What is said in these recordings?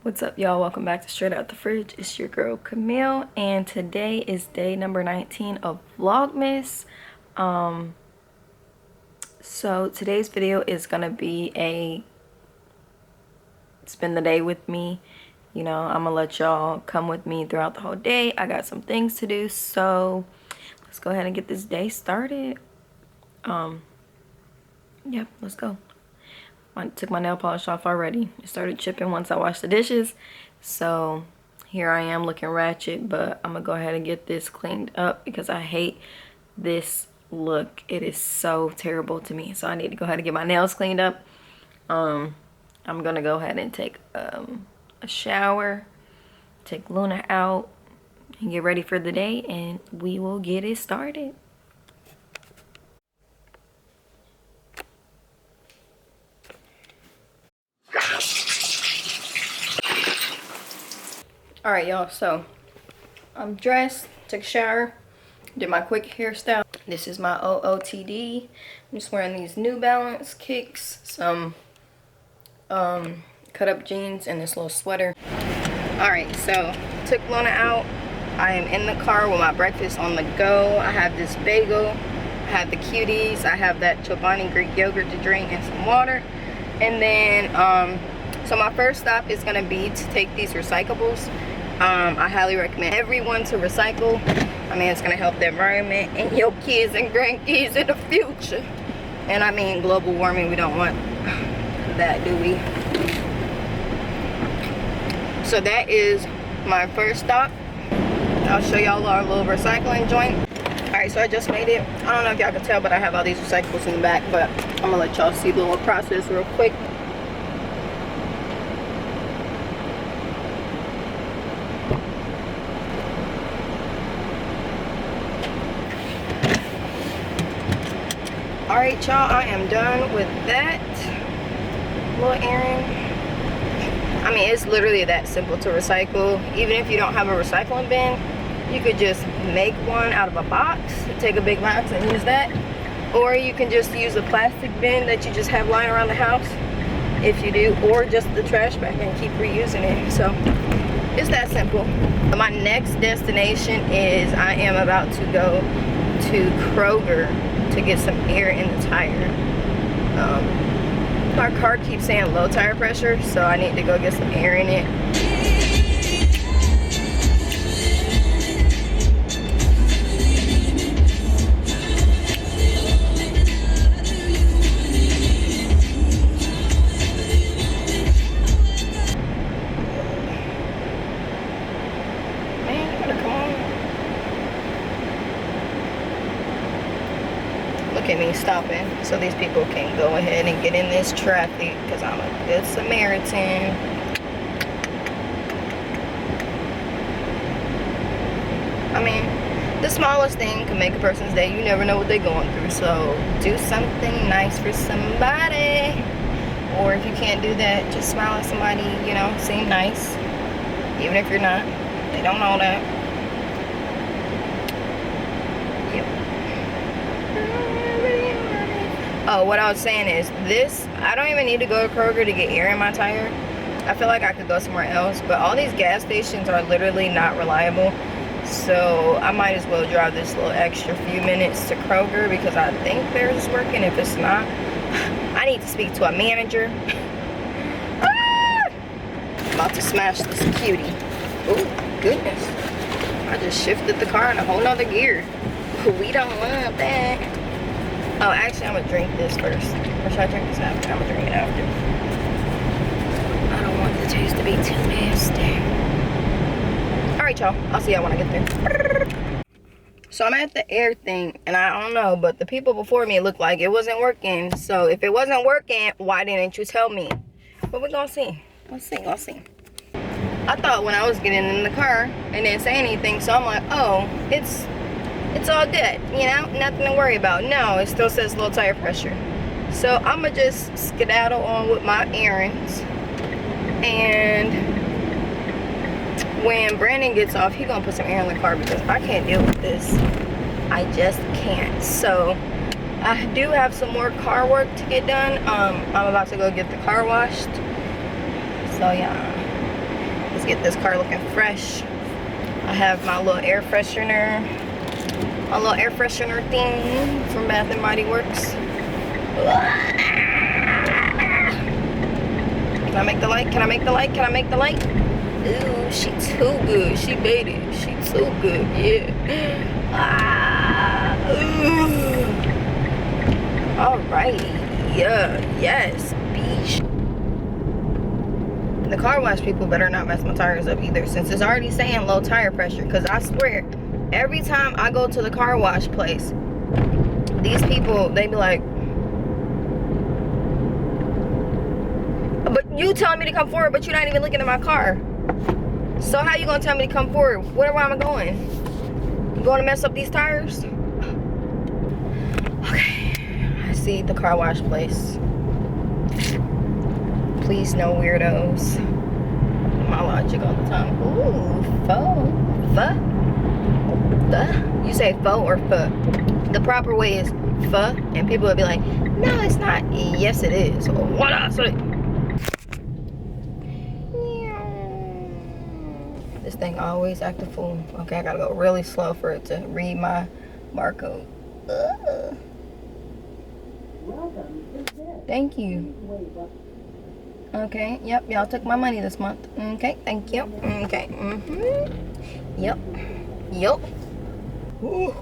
What's up, y'all? Welcome back to Straight Out the Fridge. It's your girl Camille, and today is day number 19 of Vlogmas. So today's video is gonna be a spend the day with me. You know, I'm gonna let y'all come with me throughout the whole day. I got some things to do, so let's go ahead and get this day started. Yeah, let's go. I took my nail polish off already. It started chipping once I washed the dishes. So here I am looking ratchet, but I'm gonna go ahead and get this cleaned up because I hate this look. It is so terrible to me. So I need to go ahead and get my nails cleaned up. I'm gonna go ahead and take a shower, take Luna out, and get ready for the day, and we will get it started. Alright, y'all, so I'm dressed, took a shower, did my quick hairstyle. This is my OOTD. I'm just wearing these New Balance kicks, some cut up jeans, and this little sweater. Alright, so took Luna out. I am in the car with my breakfast on the go. I have this bagel, I have the cuties, I have that Chobani Greek yogurt to drink and some water. And then, so my first stop is gonna be to take these recyclables. I highly recommend everyone to recycle. I mean, it's gonna help the environment and your kids and grandkids in the future. And I mean, global warming, we don't want that, do we? So that is my first stop. I'll show y'all our little recycling joint. Alright, so I just made it. I don't know if y'all can tell, but I have all these recyclables in the back, but I'm gonna let y'all see the little process real quick. Alright, y'all, I am done with that little errand. I mean, it's literally that simple to recycle. Even if you don't have a recycling bin, you could just make one out of a box, take a big box and use that. Or you can just use a plastic bin that you just have lying around the house, if you do, or just the trash bag and keep reusing it. So it's that simple. My next destination is I am about to go to Kroger to get some air in the tire. My car keeps saying low tire pressure, so I need to go get some air in it. Look at me stopping so these people can go ahead and get in this traffic because I'm a good Samaritan. I mean, the smallest thing can make a person's day. You never know what they're going through, so do something nice for somebody. Or if you can't do that, just smile at somebody, you know, seem nice. Even if you're not, they don't know that. Oh, what I was saying is this, I don't even need to go to Kroger to get air in my tire. I feel like I could go somewhere else, but all these gas stations are literally not reliable. So I might as well drive this little extra few minutes to Kroger because I think theirs is working. If it's not, I need to speak to a manager. I'm about to smash this cutie. Oh, goodness. I just shifted the car in a whole nother gear. We don't want that. Oh, actually, I'm gonna drink this first. Or should I drink this after? I'm gonna drink it after. I don't want the taste to be too nasty. Alright, y'all. I'll see y'all when I get there. So I'm at the air thing, and I don't know, but the people before me looked like it wasn't working. So if it wasn't working, why didn't you tell me? But we're gonna see. Let's see. Let's see. I thought when I was getting in the car and didn't say anything, so I'm like, oh, it's all good, you know, nothing to worry about. No, it still says low tire pressure. So I'm gonna just skedaddle on with my errands, and when Brandon gets off, he's gonna put some air in the car because I can't deal with this. I just can't. So I do have some more car work to get done. I'm about to go get the car washed. So yeah, Let's get this car looking fresh. I have my little air freshener. My little air freshener thing from Bath and Body Works. Can I make the light? Can I make the light? Can I make the light? Ooh, she too good. She made it. She too good. Yeah. Alrighty. Yeah. Yes. Beach. The car wash people better not mess my tires up either, since it's already saying low tire pressure. Because I swear, every time I go to the car wash place, these people, they be like, but you telling me to come forward, but you're not even looking at my car. So how you gonna tell me to come forward? Where am I going? You going to mess up these tires? Okay, I see the car wash place. Please no weirdos. My logic all the time. Ooh, pho. You say pho or pho? The proper way is pho, and people will be like, no, it's not. Yes, it is. What else? This thing always act a fool. Okay, I gotta go really slow for it to read my barcode. Thank you. Okay, yep, y'all took my money this month. Okay, thank you. Okay, Yep. Ooh.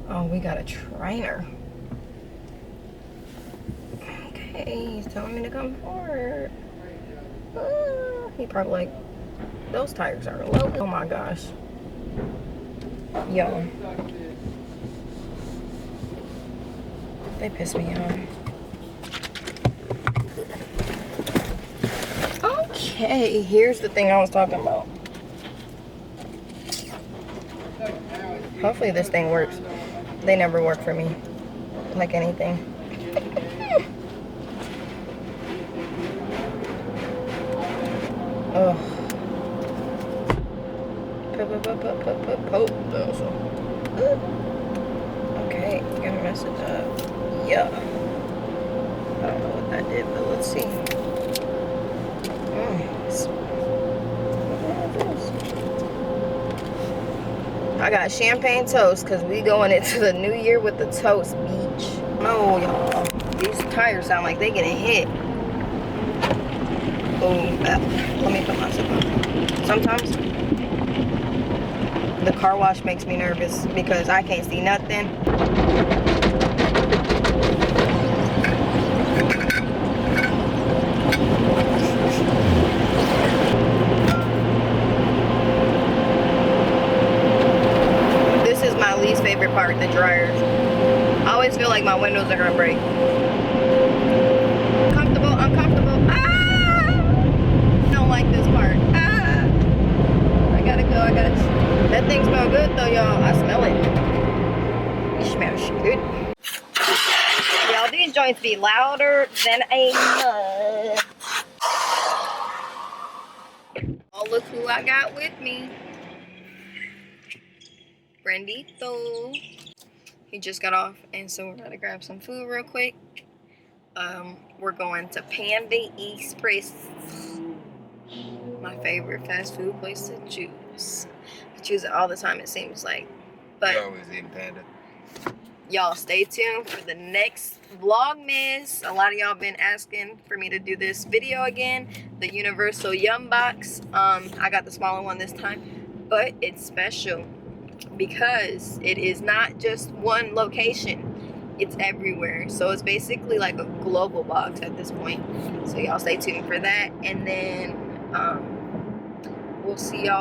Oh, we got a trainer. Okay, he's telling me to come forward. He probably like, those tires are low. Oh my gosh. Yo. They piss me off. Okay, here's the thing I was talking about. Hopefully this thing works. They never work for me. Like anything. Oh. Okay, gonna mess it up. Yeah. I don't know what that did, but let's see. I got champagne toast because we going into the new year with the toast beach. Oh, y'all. These tires sound like they getting hit. Oh, let me put myself on. Sometimes the car wash makes me nervous because I can't see nothing. This is my least favorite part, the dryers. I always feel like my windows are gonna break. Comfortable, uncomfortable. Like this part. I gotta go. That thing smells good though, y'all. I smell it. It smells good. Y'all, these joints be louder than a mud. Oh, look who I got with me. Brandito. He just got off, and so we're gonna grab some food real quick. We're going to Panda Express. My favorite fast food place to choose. I choose it all the time, it seems like. But you're always eating Panda. Y'all stay tuned for the next Vlogmas. A lot of y'all been asking for me to do this video again. The Universal Yum Box. I got the smaller one this time. But it's special because it is not just one location. It's everywhere. So it's basically like a global box at this point. So y'all stay tuned for that. And then we'll see y'all